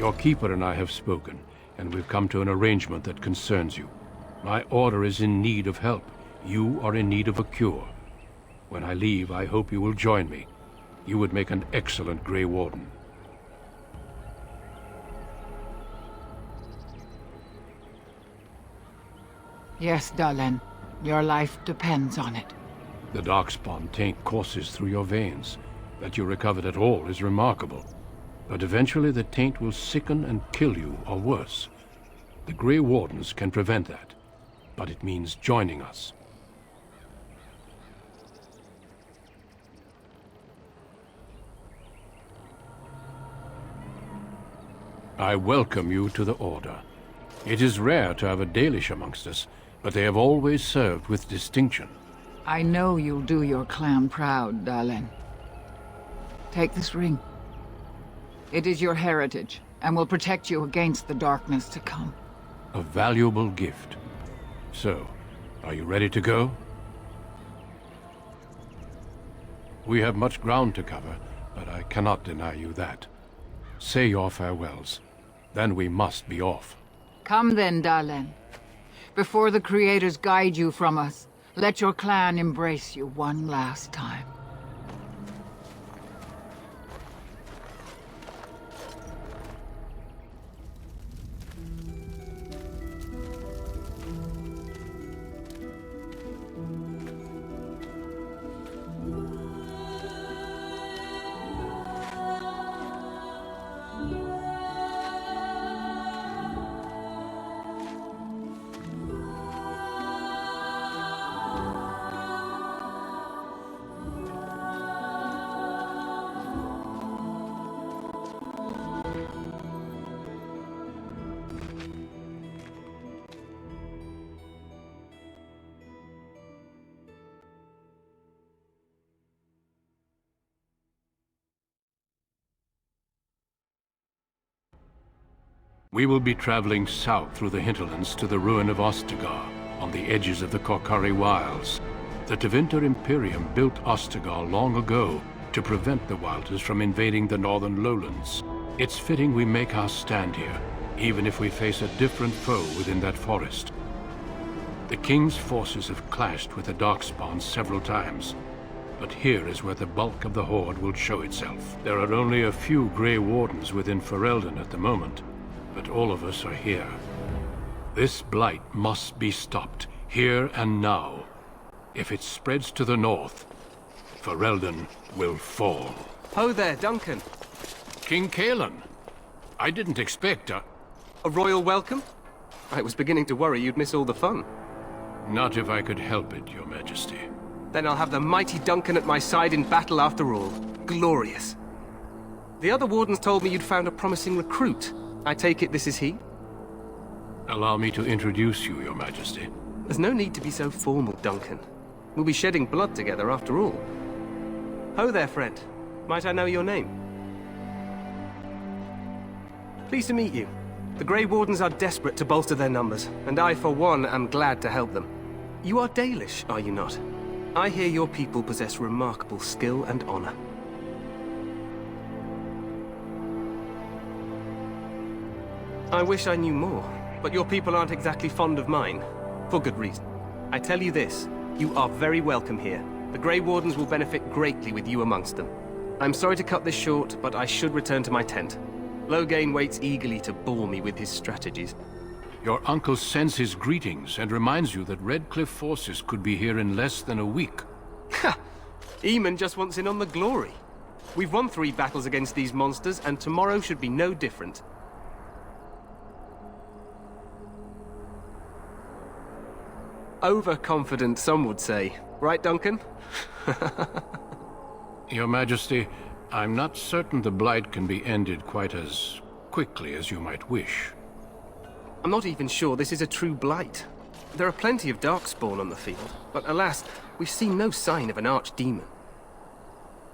Your keeper and I have spoken, and we've come to an arrangement that concerns you. My order is in need of help. You are in need of a cure. When I leave, I hope you will join me. You would make an excellent Grey Warden. Yes, Dalen. Your life depends on it. The Darkspawn taint courses through your veins. That you recovered at all is remarkable. But eventually the taint will sicken and kill you, or worse. The Grey Wardens can prevent that. But it means joining us. I welcome you to the Order. It is rare to have a Dalish amongst us, but they have always served with distinction. I know you'll do your clan proud, Dalen. Take this ring. It is your heritage, and will protect you against the darkness to come. A valuable gift. So, are you ready to go? We have much ground to cover, but I cannot deny you that. Say your farewells. Then we must be off. Come then, Dalen. Before the Creators guide you from us, let your clan embrace you one last time. We will be traveling south through the hinterlands to the ruin of Ostagar, on the edges of the Korkari Wilds. The Tevinter Imperium built Ostagar long ago to prevent the Wilders from invading the northern lowlands. It's fitting we make our stand here, even if we face a different foe within that forest. The King's forces have clashed with the Darkspawn several times, but here is where the bulk of the Horde will show itself. There are only a few Grey Wardens within Ferelden at the moment, but all of us are here. This blight must be stopped, here and now. If it spreads to the north, Ferelden will fall. Ho there, Duncan. King Kaelan. I didn't expect a royal welcome? I was beginning to worry you'd miss all the fun. Not if I could help it, Your Majesty. Then I'll have the mighty Duncan at my side in battle after all. Glorious. The other wardens told me you'd found a promising recruit. I take it this is he? Allow me to introduce you, Your Majesty. There's no need to be so formal, Duncan. We'll be shedding blood together after all. Ho there, friend. Might I know your name? Pleased to meet you. The Grey Wardens are desperate to bolster their numbers, and I, for one, am glad to help them. You are Dalish, are you not? I hear your people possess remarkable skill and honor. I wish I knew more, but your people aren't exactly fond of mine. For good reason. I tell you this, you are very welcome here. The Grey Wardens will benefit greatly with you amongst them. I'm sorry to cut this short, but I should return to my tent. Loghain waits eagerly to bore me with his strategies. Your uncle sends his greetings and reminds you that Redcliffe forces could be here in less than a week. Ha! Eamon just wants in on the glory. We've won 3 battles against these monsters, and tomorrow should be no different. Overconfident, some would say. Right, Duncan? Your Majesty, I'm not certain the Blight can be ended quite as quickly as you might wish. I'm not even sure this is a true Blight. There are plenty of Darkspawn on the field, but alas, we've seen no sign of an archdemon.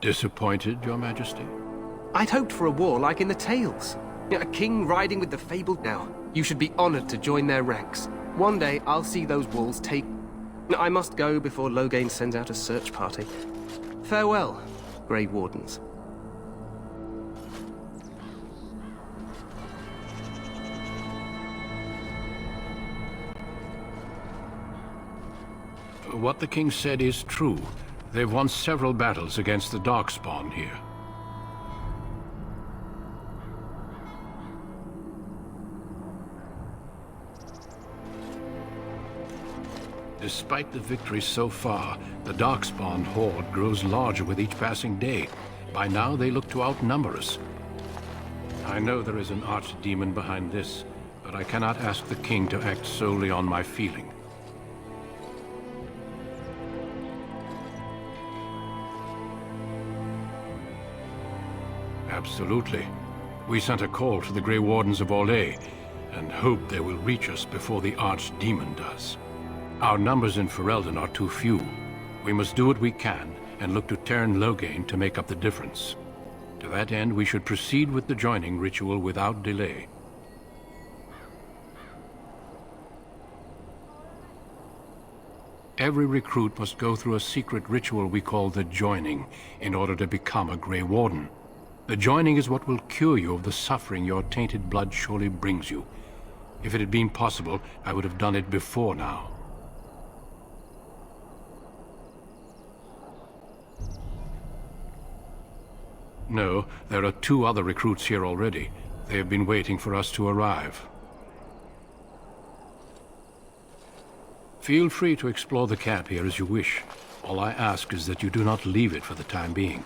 Disappointed, Your Majesty? I'd hoped for a war like in the tales. A king riding with the fabled now. You should be honored to join their ranks. One day, I'll see those walls take... I must go before Loghain sends out a search party. Farewell, Grey Wardens. what the king said is true. They've won several battles against the Darkspawn here. Despite the victories so far, the Darkspawn horde grows larger with each passing day. By now, they look to outnumber us. I know there is an archdemon behind this, but I cannot ask the king to act solely on my feeling. Absolutely. We sent a call to the Grey Wardens of Orlais, and hope they will reach us before the archdemon does. Our numbers in Ferelden are too few. We must do what we can, and look to Teyrn Loghain to make up the difference. To that end, we should proceed with the joining ritual without delay. Every recruit must go through a secret ritual we call the joining in order to become a Grey Warden. The joining is what will cure you of the suffering your tainted blood surely brings you. If it had been possible, I would have done it before now. No, there are 2 other recruits here already. They have been waiting for us to arrive. Feel free to explore the camp here as you wish. All I ask is that you do not leave it for the time being.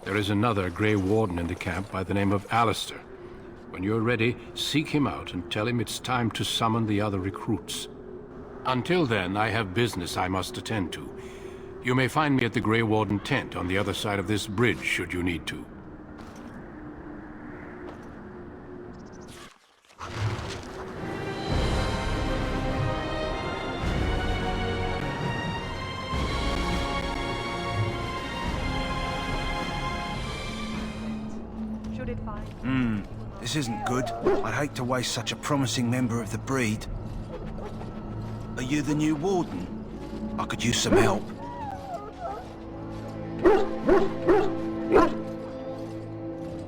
There is another Grey Warden in the camp by the name of Alistair. When you're ready, seek him out and tell him it's time to summon the other recruits. Until then, I have business I must attend to. You may find me at the Grey Warden tent on the other side of this bridge, should you need to. This isn't good. I'd hate to waste such a promising member of the breed. Are you the new warden? I could use some help.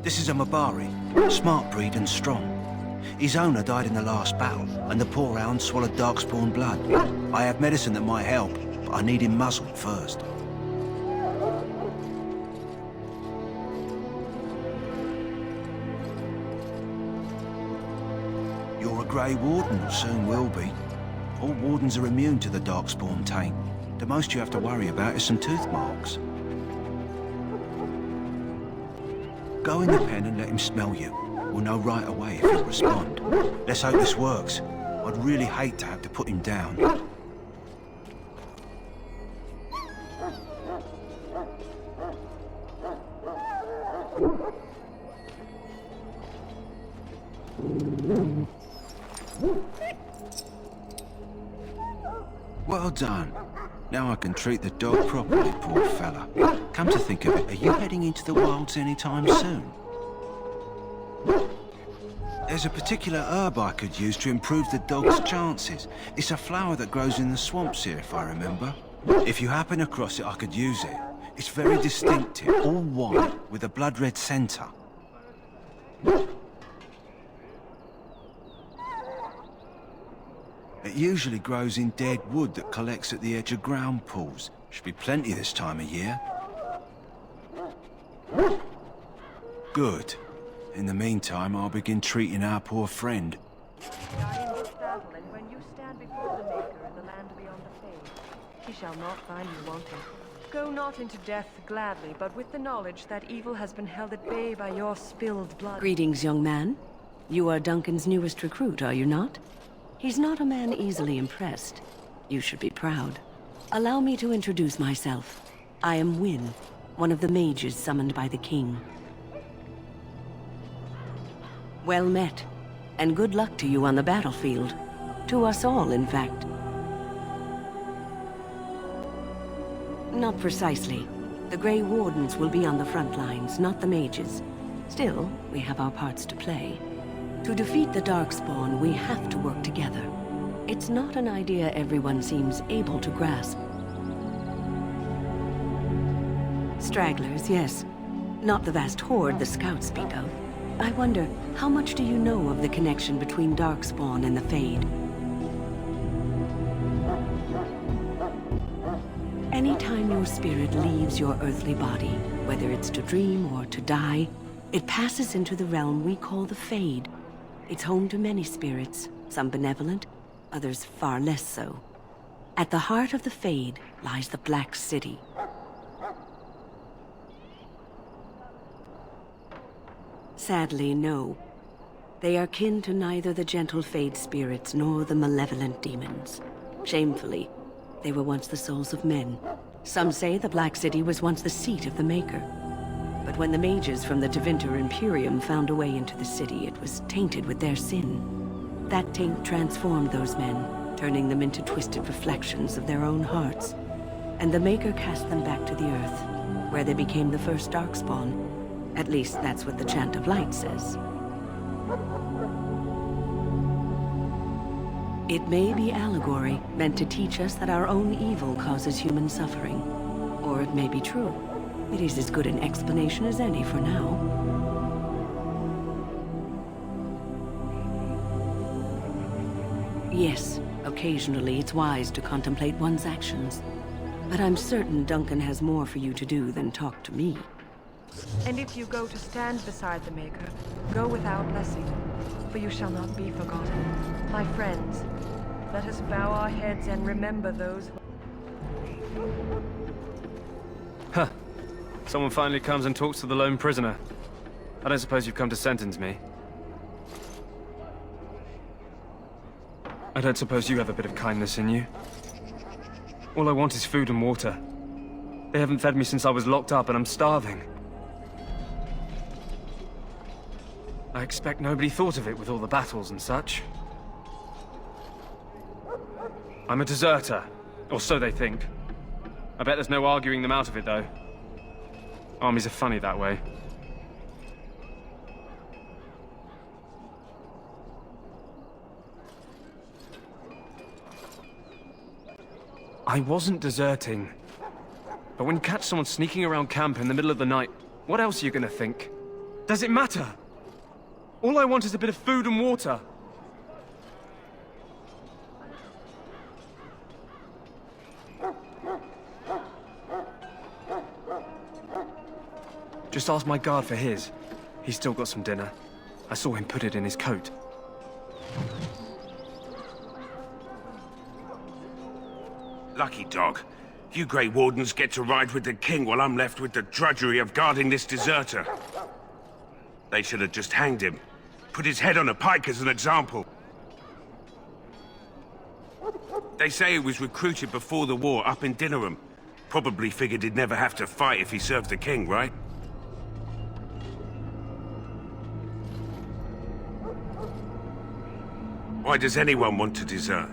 This is a Mabari, smart breed and strong. His owner died in the last battle, and the poor hound swallowed Darkspawn blood. I have medicine that might help, but I need him muzzled first. You're a Grey Warden, or soon will be. All wardens are immune to the Darkspawn taint. The most you have to worry about is some tooth marks. Go in the pen and let him smell you. We'll know right away if he'll respond. Let's hope this works. I'd really hate to have to put him down. Well done. Now I can treat the dog properly, poor fella. Come to think of it, are you heading into the wilds anytime soon? There's a particular herb I could use to improve the dog's chances. It's a flower that grows in the swamps here, if I remember. If you happen across it, I could use it. It's very distinctive, all white, with a blood-red centre. It usually grows in dead wood that collects at the edge of ground pools. Should be plenty this time of year. Good. In the meantime, I'll begin treating our poor friend. And when you stand before the Maker in the land beyond the Fade, he shall not find you wanting. Go not into death gladly, but with the knowledge that evil has been held at bay by your spilled blood. Greetings, young man. You are Duncan's newest recruit, are you not? He's not a man easily impressed. You should be proud. Allow me to introduce myself. I am Wynne, one of the mages summoned by the king. Well met, and good luck to you on the battlefield. To us all, in fact. Not precisely. The Grey Wardens will be on the front lines, not the mages. Still, we have our parts to play. To defeat the Darkspawn, we have to work together. It's not an idea everyone seems able to grasp. Stragglers, yes. Not the vast horde the scouts speak of. I wonder, how much do you know of the connection between Darkspawn and the Fade? Anytime your spirit leaves your earthly body, whether it's to dream or to die, it passes into the realm we call the Fade. It's home to many spirits, some benevolent, others far less so. At the heart of the Fade lies the Black City. Sadly, no. They are kin to neither the gentle Fade spirits nor the malevolent demons. Shamefully, they were once the souls of men. Some say the Black City was once the seat of the Maker. But when the mages from the Tevinter Imperium found a way into the city, it was tainted with their sin. That taint transformed those men, turning them into twisted reflections of their own hearts. And the Maker cast them back to the Earth, where they became the first Darkspawn. At least that's what the Chant of Light says. It may be allegory, meant to teach us that our own evil causes human suffering. Or it may be true. It is as good an explanation as any for now. Yes, occasionally it's wise to contemplate one's actions. But I'm certain Duncan has more for you to do than talk to me. And if you go to stand beside the Maker, go without blessing, for you shall not be forgotten. My friends, let us bow our heads and remember those who... Huh. Someone finally comes and talks to the lone prisoner. I don't suppose you've come to sentence me. I don't suppose you have a bit of kindness in you. All I want is food and water. They haven't fed me since I was locked up and I'm starving. I expect nobody thought of it with all the battles and such. I'm a deserter, or so they think. I bet there's no arguing them out of it, though. Armies are funny that way. I wasn't deserting. But when you catch someone sneaking around camp in the middle of the night, what else are you gonna think? Does it matter? All I want is a bit of food and water. Just ask my guard for his. He's still got some dinner. I saw him put it in his coat. Lucky dog. You Grey Wardens get to ride with the king while I'm left with the drudgery of guarding this deserter. They should have just hanged him. Put his head on a pike as an example. They say he was recruited before the war up in Dinnerham. Probably figured he'd never have to fight if he served the king, right? Why does anyone want to desert?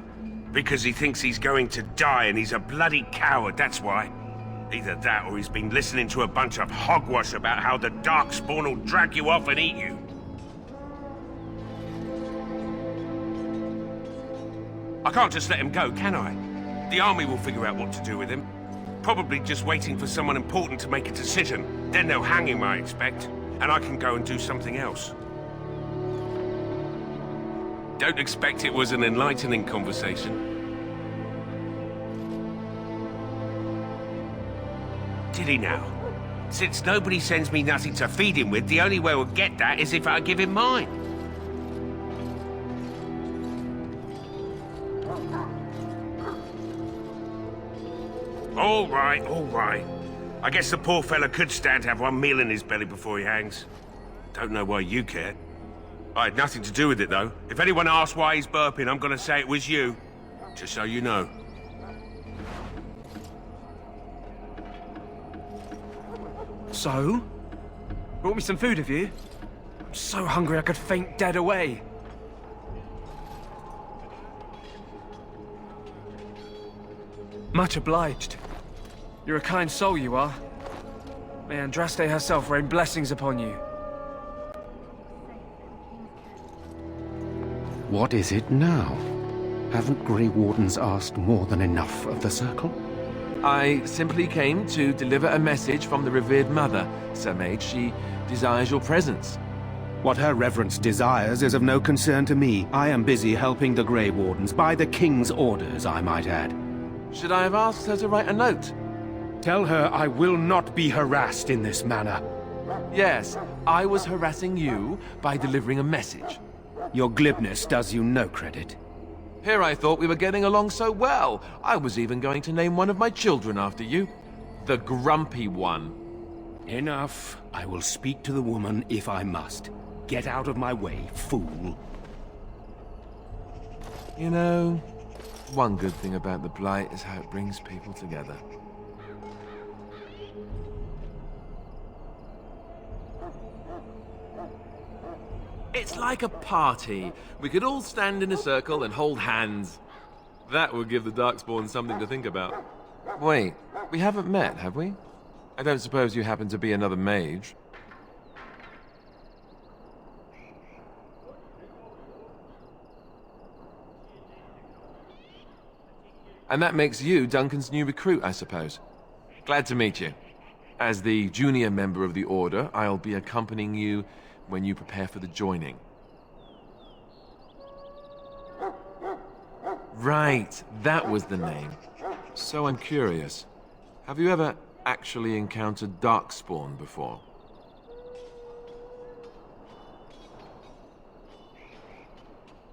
Because he thinks he's going to die and he's a bloody coward, that's why. Either that or he's been listening to a bunch of hogwash about how the Darkspawn will drag you off and eat you. I can't just let him go, can I? The army will figure out what to do with him. Probably just waiting for someone important to make a decision. Then they'll hang him, I expect. And I can go and do something else. Don't expect it was an enlightening conversation. Did he now? Since nobody sends me nothing to feed him with, the only way we'll get that is if I give him mine. All right, all right. I guess the poor fella could stand to have one meal in his belly before he hangs. Don't know why you care. I had nothing to do with it, though. If anyone asks why he's burping, I'm gonna say it was you. Just so you know. So? Brought me some food, have you? I'm so hungry I could faint dead away. Much obliged. You're a kind soul, you are. May Andraste herself rain blessings upon you. What is it now? Haven't Grey Wardens asked more than enough of the Circle? I simply came to deliver a message from the revered mother, Sir Mage. She desires your presence. What her reverence desires is of no concern to me. I am busy helping the Grey Wardens, by the King's orders, I might add. Should I have asked her to write a note? Tell her I will not be harassed in this manner. Yes, I was harassing you by delivering a message. Your glibness does you no credit. Here I thought we were getting along so well. I was even going to name one of my children after you. The Grumpy One. Enough. I will speak to the woman if I must. Get out of my way, fool. You know, one good thing about the Blight is how it brings people together. It's like a party. We could all stand in a circle and hold hands. That would give the Darkspawn something to think about. Wait, we haven't met, have we? I don't suppose you happen to be another mage. And that makes you Duncan's new recruit, I suppose. Glad to meet you. As the junior member of the Order, I'll be accompanying you when you prepare for the joining. Right, that was the name. So I'm curious. Have you ever actually encountered Darkspawn before?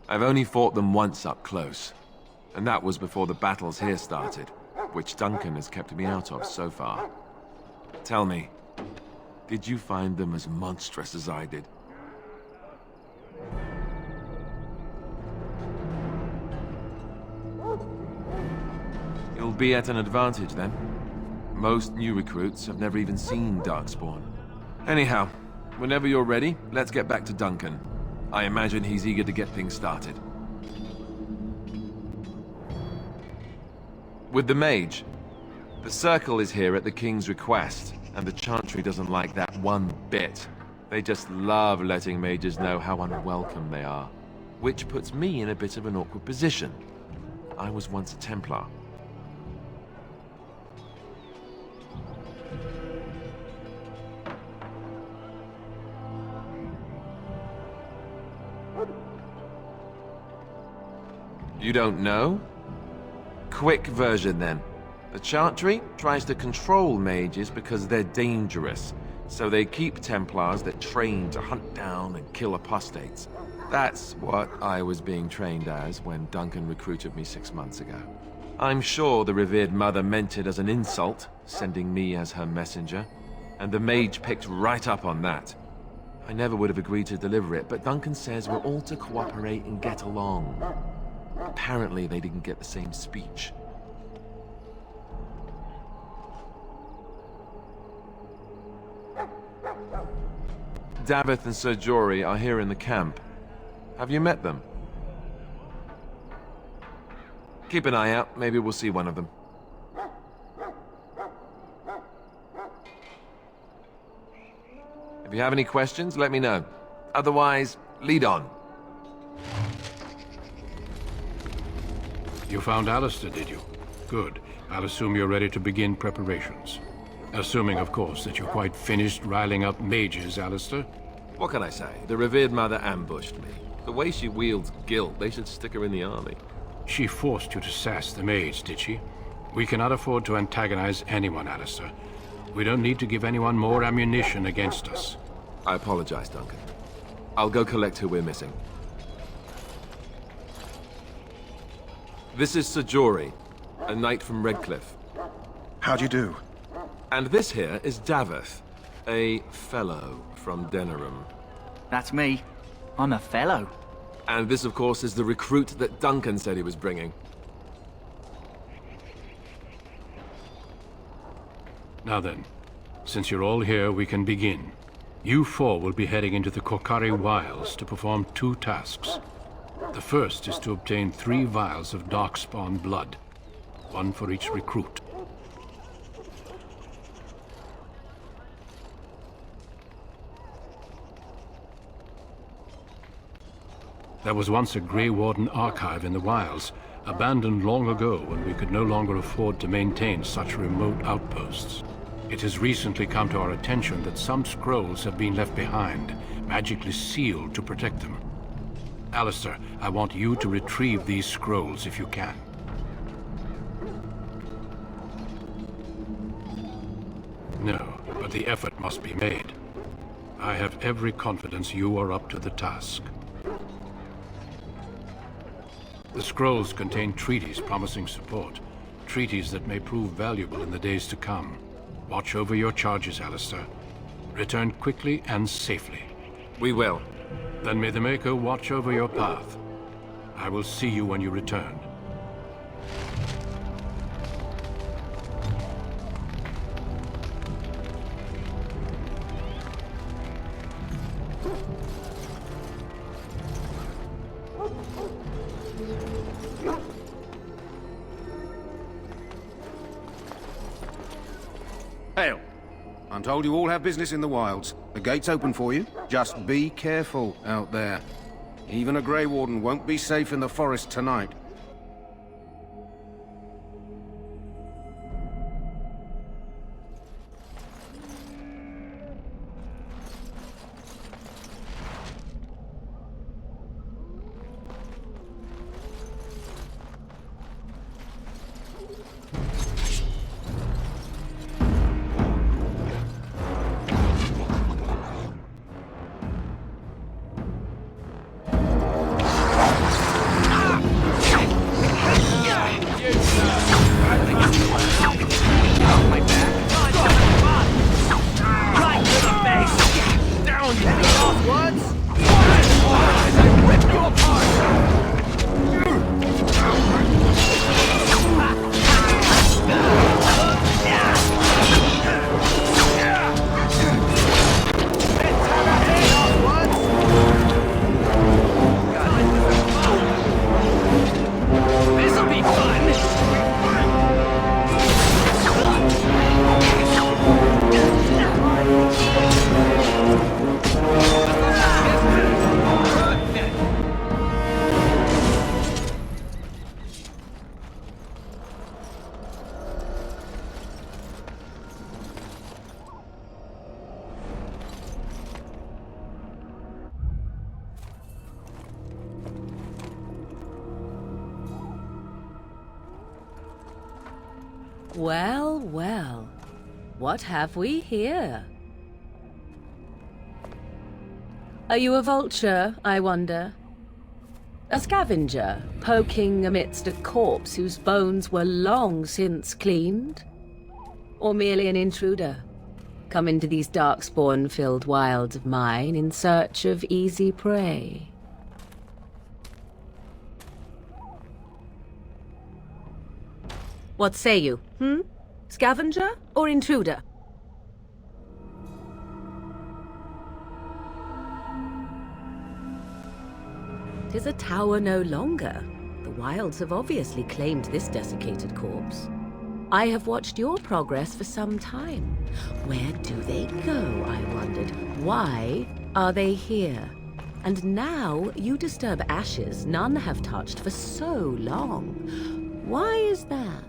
I've only fought them once up close. And that was before the battles here started, which Duncan has kept me out of so far. Tell me, did you find them as monstrous as I did? You'll be at an advantage then. Most new recruits have never even seen Darkspawn. Anyhow, whenever you're ready, let's get back to Duncan. I imagine he's eager to get things started. With the mage, the Circle is here at the King's request, and the Chantry doesn't like that one bit. They just love letting mages know how unwelcome they are, which puts me in a bit of an awkward position. I was once a Templar. You don't know? Quick version then. The Chantry tries to control mages because they're dangerous, so they keep Templars that train to hunt down and kill apostates. That's what I was being trained as when Duncan recruited me 6 months ago. I'm sure the revered mother meant it as an insult, sending me as her messenger, and the mage picked right up on that. I never would have agreed to deliver it, but Duncan says we're all to cooperate and get along. Apparently they didn't get the same speech. Davith and Sir Jory are here in the camp. Have you met them? Keep an eye out. Maybe we'll see one of them. If you have any questions, let me know. Otherwise, lead on. You found Alistair, did you? Good. I'll assume you're ready to begin preparations. Assuming, of course, that you're quite finished riling up mages, Alistair. What can I say? The revered mother ambushed me. The way she wields guilt, they should stick her in the army. She forced you to sass the mage, did she? We cannot afford to antagonize anyone, Alistair. We don't need to give anyone more ammunition against us. I apologize, Duncan. I'll go collect who we're missing. This is Sir Jory, a knight from Redcliffe. How do you do? And this here is Davith, a fellow from Denerim. That's me. I'm a fellow. And this, of course, is the recruit that Duncan said he was bringing. Now then, since you're all here, we can begin. You four will be heading into the Korkari Wilds to perform 2 tasks. The first is to obtain 3 vials of Darkspawn blood, 1 for each recruit. There was once a Grey Warden archive in the wilds, abandoned long ago when we could no longer afford to maintain such remote outposts. It has recently come to our attention that some scrolls have been left behind, magically sealed to protect them. Alistair, I want you to retrieve these scrolls if you can. No, but the effort must be made. I have every confidence you are up to the task. The scrolls contain treaties promising support. Treaties that may prove valuable in the days to come. Watch over your charges, Alistair. Return quickly and safely. We will. Then may the Maker watch over your path. I will see you when you return. Hail! I'm told you all have business in the wilds. The gate's open for you. Just be careful out there. Even a Grey Warden won't be safe in the forest tonight. Well, well. What have we here? Are you a vulture, I wonder? A scavenger, poking amidst a corpse whose bones were long since cleaned? Or merely an intruder, come into these darkspawn-filled wilds of mine in search of easy prey? What say you, Scavenger or intruder? Tis a tower no longer. The wilds have obviously claimed this desiccated corpse. I have watched your progress for some time. Where do they go, I wondered? Why are they here? And now you disturb ashes none have touched for so long. Why is that?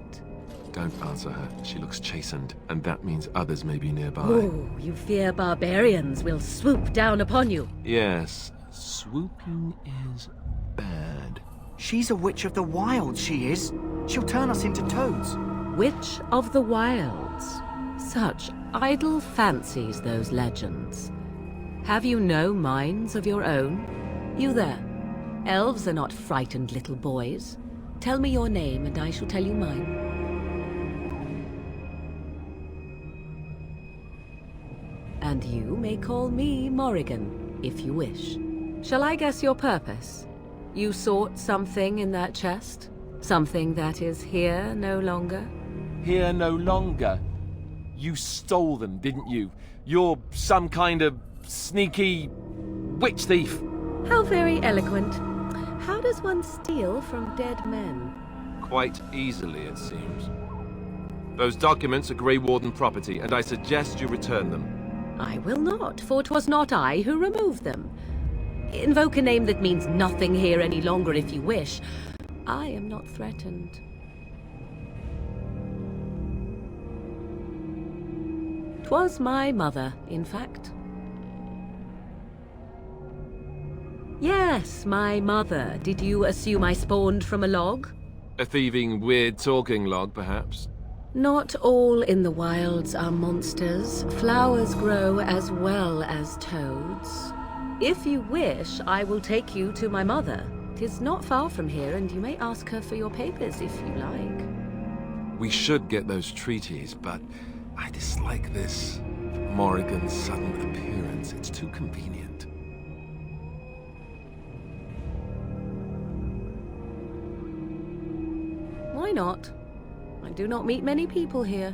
Don't answer her. She looks chastened, and that means others may be nearby. Oh, you fear barbarians will swoop down upon you. Yes, swooping is bad. She's a witch of the wilds, she is. She'll turn us into toads. Witch of the wilds. Such idle fancies, those legends. Have you no minds of your own? You there. Elves are not frightened little boys. Tell me your name, and I shall tell you mine. And you may call me Morrigan, if you wish. Shall I guess your purpose? You sought something in that chest? Something that is here no longer? Here no longer? You stole them, didn't you? You're some kind of sneaky witch thief. How very eloquent. How does one steal from dead men? Quite easily, it seems. Those documents are Grey Warden property, and I suggest you return them. I will not, for 'twas not I who removed them. Invoke a name that means nothing here any longer if you wish. I am not threatened. 'Twas my mother, in fact. Yes, my mother. Did you assume I spawned from a log? A thieving, weird-talking log, perhaps? Not all in the wilds are monsters. Flowers grow as well as toads. If you wish, I will take you to my mother. 'Tis not far from here, and you may ask her for your papers if you like. We should get those treaties, but I dislike this Morrigan's sudden appearance. It's too convenient. Why not? I do not meet many people here.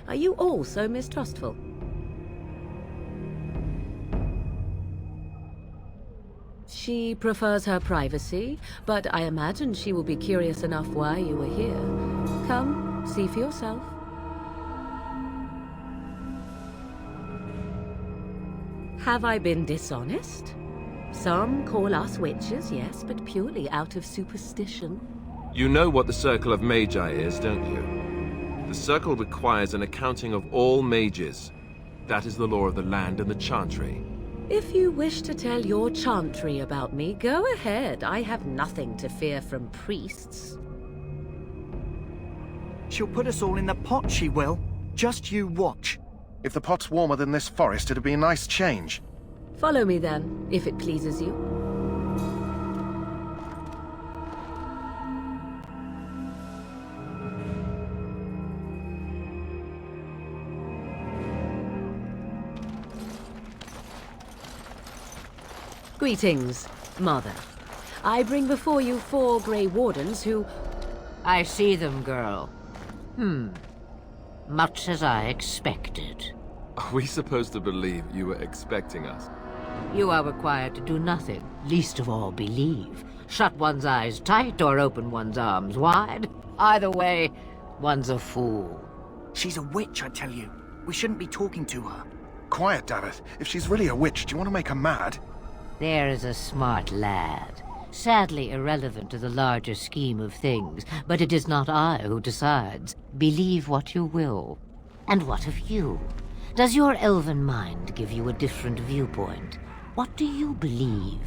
Are you all so mistrustful? She prefers her privacy, but I imagine she will be curious enough why you were here. Come, see for yourself. Have I been dishonest? Some call us witches, yes, but purely out of superstition. You know what the Circle of Magi is, don't you? The Circle requires an accounting of all mages. That is the law of the land and the Chantry. If you wish to tell your chantry about me, go ahead. I have nothing to fear from priests. She'll put us all in the pot, she will. Just you watch. If the pot's warmer than this forest, it'd be a nice change. Follow me then, if it pleases you. Greetings, Mother. I bring before you 4 Grey Wardens who... I see them, girl. Much as I expected. Are we supposed to believe you were expecting us? You are required to do nothing, least of all believe. Shut one's eyes tight or open one's arms wide. Either way, one's a fool. She's a witch, I tell you. We shouldn't be talking to her. Quiet, Davith. If she's really a witch, do you want to make her mad? There is a smart lad. Sadly irrelevant to the larger scheme of things, but it is not I who decides. Believe what you will. And what of you? Does your elven mind give you a different viewpoint? What do you believe?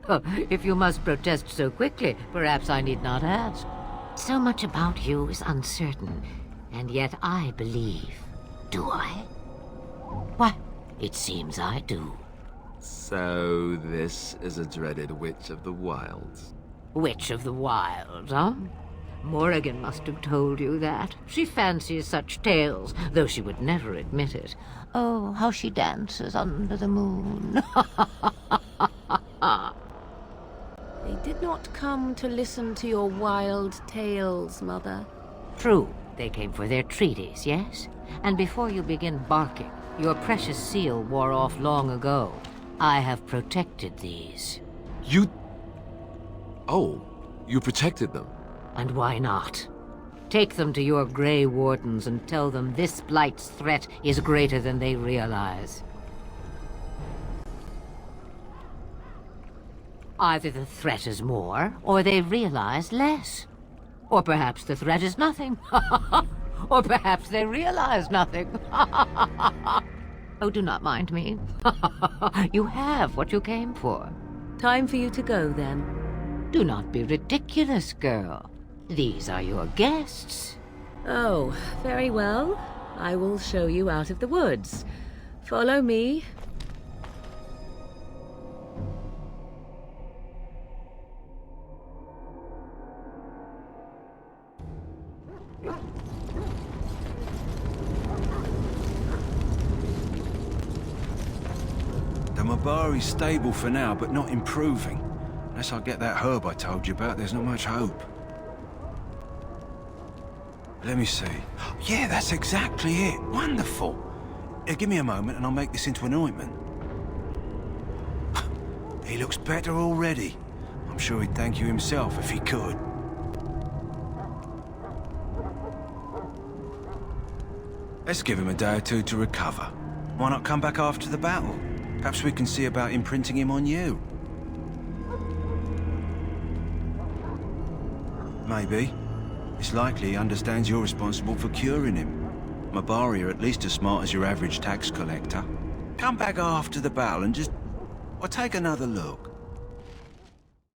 Oh, if you must protest so quickly, perhaps I need not ask. So much about you is uncertain. And yet I believe. Do I? Why, it seems I do. So this is a dreaded Witch of the Wilds. Witch of the Wilds, huh? Morrigan must have told you that. She fancies such tales, though she would never admit it. Oh, how she dances under the moon. They did not come to listen to your wild tales, Mother. True. They came for their treaties, yes? And before you begin barking, your precious seal wore off long ago. I have protected these. You... Oh, you protected them? And why not? Take them to your Grey Wardens and tell them this Blight's threat is greater than they realize. Either the threat is more, or they realize less. Or perhaps the threat is nothing. Or perhaps they realize nothing. Oh, do not mind me. You have what you came for. Time for you to go, then. Do not be ridiculous, girl. These are your guests. Oh, very well. I will show you out of the woods. Follow me. The Mabari's stable for now, but not improving. Unless I get that herb I told you about, there's not much hope. Let me see. Yeah, that's exactly it. Wonderful. Give me a moment and I'll make this into an ointment. He looks better already. I'm sure he'd thank you himself if he could. Let's give him a day or two to recover. Why not come back after the battle? Perhaps we can see about imprinting him on you. Maybe. It's likely he understands you're responsible for curing him. Mabari are at least as smart as your average tax collector. Come back after the battle and just... well, take another look.